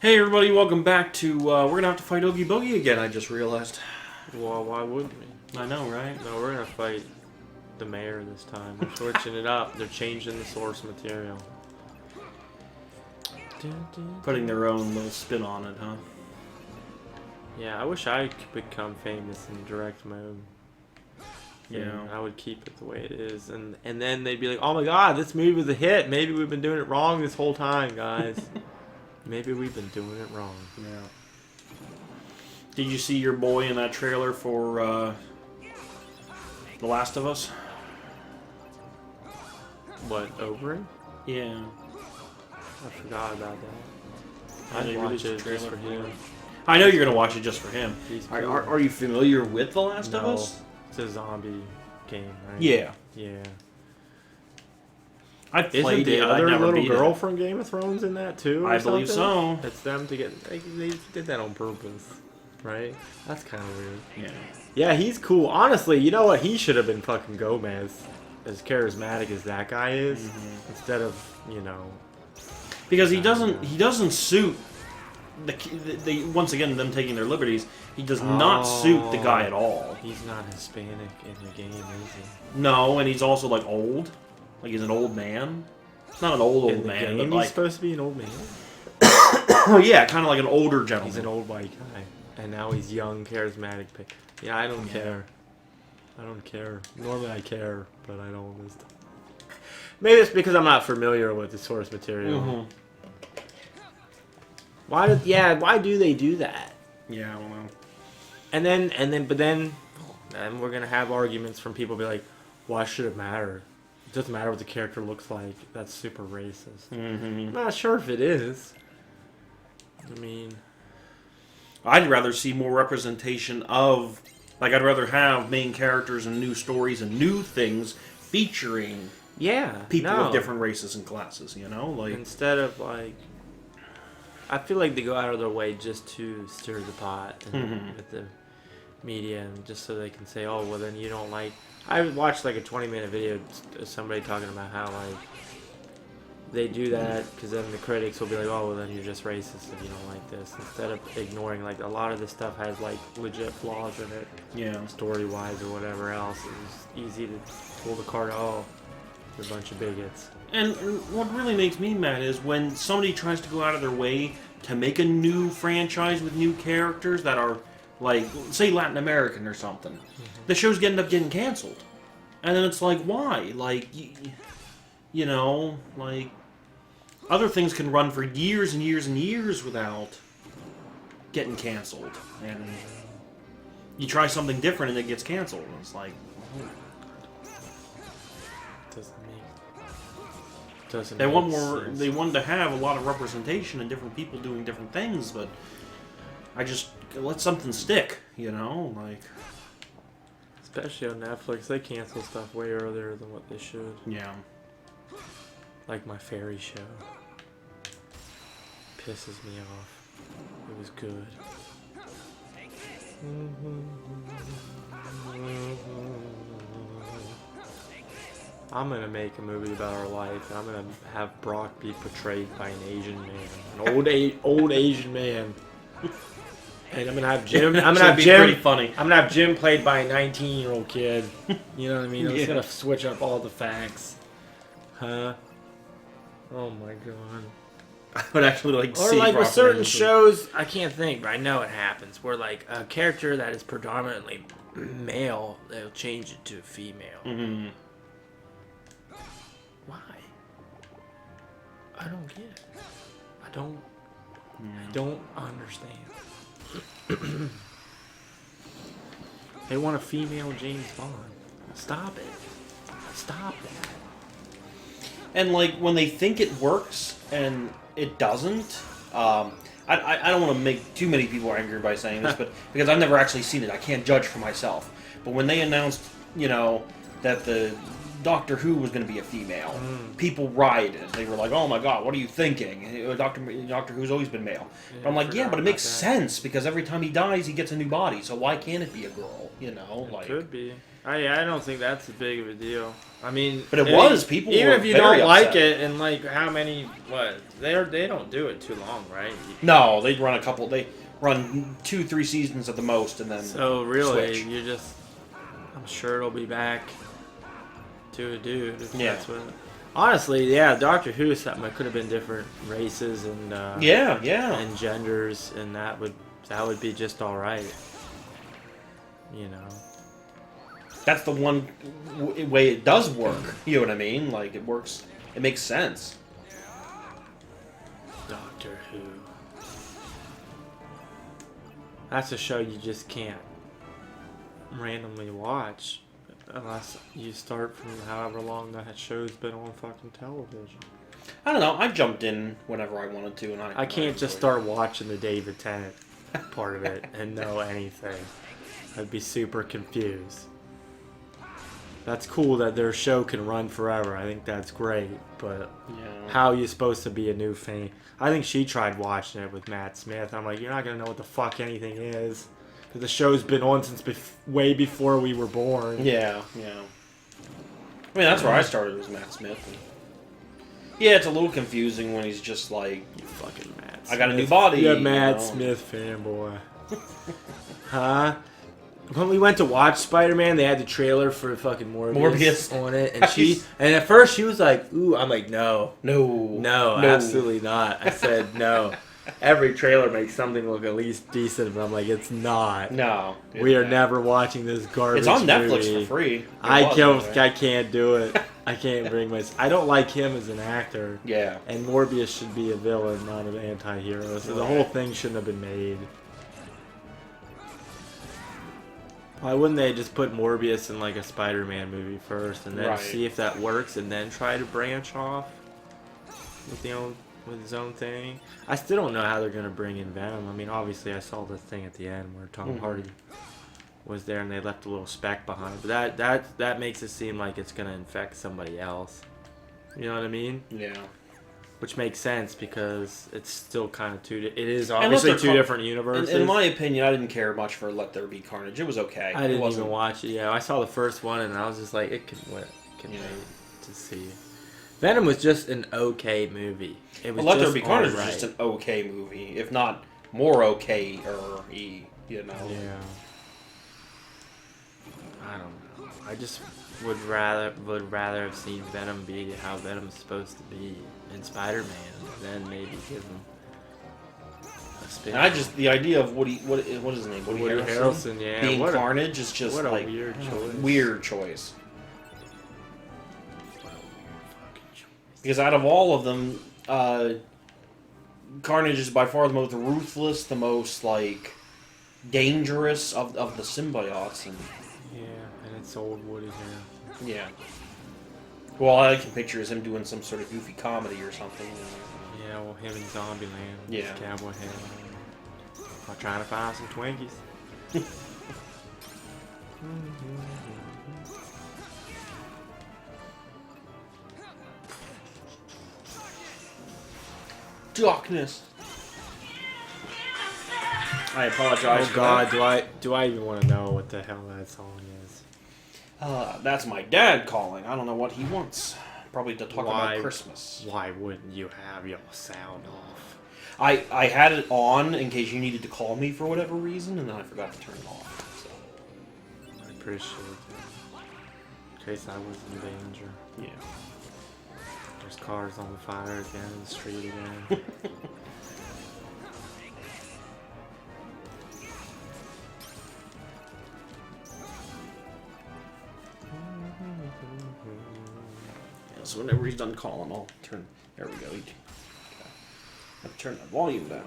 Hey everybody, welcome back to, we're gonna have to fight Oogie Boogie again, I just realized. Well, why wouldn't we? I know, right? No, we're gonna fight the mayor this time. They're switching it up. They're changing the source material. Putting their own little spin on it, huh? Yeah, I wish I could become famous in direct mode. Yeah. I would keep it the way it is, and then they'd be like, "Oh my God, this movie was a hit. Maybe we've been doing it wrong this whole time, guys. Maybe we've been doing it wrong." Yeah. Did you see your boy in that trailer for, The Last of Us? What, Oberyn? Yeah. I forgot about that. I know I'd you watch released a it just trailer for for him. it. I know you're gonna watch it just for him. He's Are, cool. are you familiar with The Last of No. Us? It's a zombie game, right? Yeah. Yeah. I Isn't played the it, I other never little beat girl it. from Game of Thrones in that too? Or I believe something? so. It's them to get. They did that on purpose, right? That's kind of weird. Yeah. Yeah, he's cool. Honestly, you know what? He should have been fucking Gomez, as charismatic as that guy is, instead of Because he doesn't suit the once again them taking their liberties. He does not suit the guy at all. He's not Hispanic in the game, is he? No, and he's also like old, like he's an old man. It's not an old In the man, game, but like he's supposed to be an old man. yeah, kind of like an older gentleman. He's an old white guy, and now he's young, charismatic. Yeah, I don't care. I don't care. Normally I care, but I don't this time. Maybe it's because I'm not familiar with the source material. Why do they do that? Yeah, I don't know. But then we're gonna have arguments from people be like, why should it matter? It doesn't matter what the character looks like. That's super racist. I'm not sure if it is. I mean, I'd rather see more representation of, like, I'd rather have main characters and new stories and new things featuring people of different races and classes. You know, like instead of like. I feel like they go out of their way just to stir the pot with the media, and just so they can say, "Oh, well, then you don't like." I watched like a 20-minute video of somebody talking about how like they do that because then the critics will be like, "Oh, well, then you're just racist if you don't like this," instead of ignoring like a lot of this stuff has like legit flaws in it, story-wise or whatever else. It's easy to pull the card. Oh, they're a bunch of bigots. And what really makes me mad is when somebody tries to go out of their way to make a new franchise with new characters that are, like, say Latin American or something. The shows end up getting canceled. And then it's like, why? Like, you know, like, other things can run for years and years and years without getting canceled. And you try something different and it gets canceled. And it's like, Doesn't They make want more. sense. They wanted to have a lot of representation and different people doing different things, but I just let something stick, you know, like Especially on Netflix, they cancel stuff way earlier than what they should. yeah. Like my fairy show. Pisses me off. It was good. I'm gonna make a movie about our life, and I'm gonna have Brock be portrayed by an Asian man, an old Asian man. And I'm gonna have Jim. I'm gonna have be Jim. pretty funny. I'm gonna have Jim played by a 19-year-old kid. You know what I mean? I'm just Yeah. gonna switch up all the facts. Huh? Oh my god. I would actually like to Or see like with Brock certain Lesnar. shows, I can't think, but I know it happens. Where like a character that is predominantly male, they'll change it to a female. Why? I don't get it. I don't understand. They want a female James Bond. Stop it. Stop that. And like when they think it works and it doesn't, I don't want to make too many people angry by saying this, but because I've never actually seen it, I can't judge for myself. But when they announced, you know, that the Doctor Who was going to be a female, people rioted. They were like, "Oh my God, what are you thinking? Doctor Who's always been male." But I'm like, yeah, but it makes sense because every time he dies, he gets a new body. So why can't it be a girl? You know, It like could be. I don't think that's as big of a deal. I mean, But it was. People even were if you very don't like upset. it, and like how many they don't do it too long, right? No, they'd run a couple. They run 2-3 seasons at the most, and then So really, switch. you just I'm sure it'll be back to a dude. If Yeah. That's what. Honestly, yeah, Doctor Who is something that could have been different races and Yeah. and genders, and that would be just all right. You know. That's the one way it does work. You know what I mean? Like, it works. It makes sense. Doctor Who. That's a show you just can't randomly watch unless you start from however long that show's been on fucking television. I don't know. I jumped in whenever I wanted to, and I can't just start watching the David Tennant part of it and know anything. I'd be super confused. That's cool that their show can run forever. I think that's great, but Yeah. how are you supposed to be a new fan? I think she tried watching it with Matt Smith. I'm like, you're not gonna know what the fuck anything is, because the show's been on since way before we were born. Yeah. I mean, that's where I started, was Matt Smith. And yeah, it's a little confusing when he's just like, You fucking Matt Smith. I got a new body. You're a Matt you know? Smith fanboy. Huh? When we went to watch Spider-Man, they had the trailer for fucking Morbius on it, and and at first she was like, "Ooh," I'm like, "No, No, absolutely not." I said, "No." Every trailer makes something look at least decent, but I'm like, "It's not. No. We are never watching this garbage." It's on Netflix movie. for free. I can't do it. I can't bring myself. I don't like him as an actor. Yeah. And Morbius should be a villain, not an anti-hero. So the whole thing shouldn't have been made. Why wouldn't they just put Morbius in like a Spider-Man movie first, and then see if that works, and then try to branch off with his own thing? I still don't know how they're gonna bring in Venom. I mean, obviously, I saw the thing at the end where Tom Hardy was there, and they left a little speck behind. But that makes it seem like it's gonna infect somebody else. You know what I mean? Yeah. Which makes sense because it's still kind of it is obviously two different universes. In my opinion, I didn't care much for Let There Be Carnage. It was okay. I didn't even watch it. Yeah, I saw the first one and I was just like, it can wait to see. Venom was just an okay movie. It was Let There just Be Carnage was alright. just an okay movie, if not more okay-er, you know. Yeah. I don't know. I just would rather have seen Venom be how Venom's supposed to be in Spider-Man, then maybe give him a spin. And the idea of what is his name? Woody Harrelson, yeah. Being Carnage is just what a like weird choice. Weird choice. Because out of all of them, Carnage is by far the most ruthless, the most like dangerous of the symbiotes, and Yeah, and it's old Woody Harrelson. yeah. Well, all I can picture is him doing some sort of goofy comedy or something. Yeah, well, him in Zombieland. Yeah. Cowboy hat. While trying to find some Twinkies. Darkness. I apologize. Oh God, do I even want to know what the hell that song is? That's my dad calling. I don't know what he wants. Probably to talk about Christmas. Why wouldn't you have your sound off? I had it on in case you needed to call me for whatever reason, and then I forgot to turn it off. So. I appreciate it. In case I was in danger. Yeah. There's cars on fire again in the street again. So whenever he's done calling, I'll turn. There we go. I'll turn the volume down.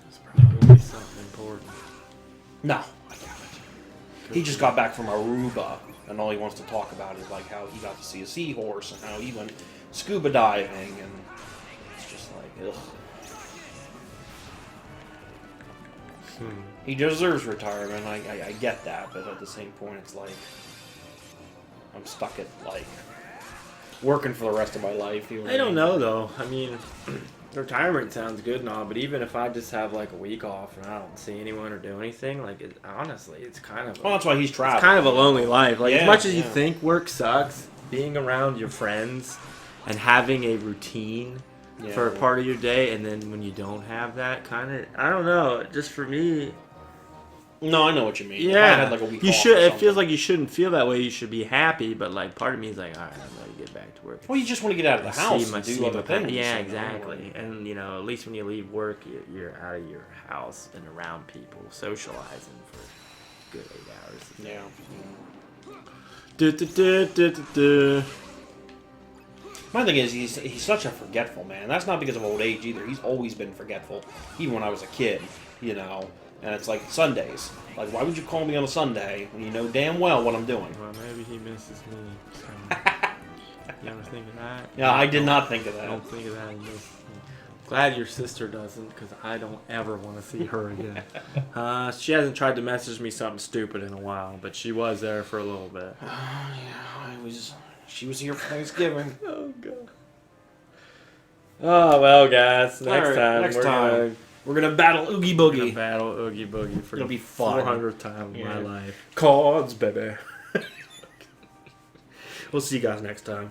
It's probably something important. No, I got it. He just got back from Aruba, and all he wants to talk about is like how he got to see a seahorse and how he went scuba diving, and it's just like, ugh. He deserves retirement. I get that, but at the same point, it's like I'm stuck at like working for the rest of my life. I don't know though. I mean, retirement sounds good and all, but even if I just have like a week off and I don't see anyone or do anything, like honestly, it's kind of Well, that's why he's traveling. it's kind of a lonely life. Like Yeah, as much as you yeah. think work sucks, being around your friends and having a routine for a part of your day, and then when you don't have that, kind of I don't know. Just for me, No, I know what you mean. If I yeah, had, like, a week you off should. or It something. feels like you shouldn't feel that way. You should be happy, but like part of me is like, all right, I'm gonna get back to work. Well, you just want to get out of the house and do other things. Yeah, you know? exactly. And you know, at least when you leave work, you're out of your house and around people, socializing for good 8 hours. Yeah. My thing is, he's such a forgetful man. That's not because of old age either. He's always been forgetful, even when I was a kid, you know. And it's like Sundays. Like, why would you call me on a Sunday when you know damn well what I'm doing? Well, maybe he misses me. So. You ever think of that? Yeah, I did not think of I that. don't think of that. Glad your sister doesn't, because I don't ever want to see her again. She hasn't tried to message me something stupid in a while, but she was there for a little bit. Yeah, she was here for Thanksgiving. Oh, God. Oh, well, guys. Next time. We're going to battle Oogie We're gonna Boogie. battle Oogie Boogie for It'll the be fun. 400th time in my Yeah. life. Cards, baby. We'll see you guys next time.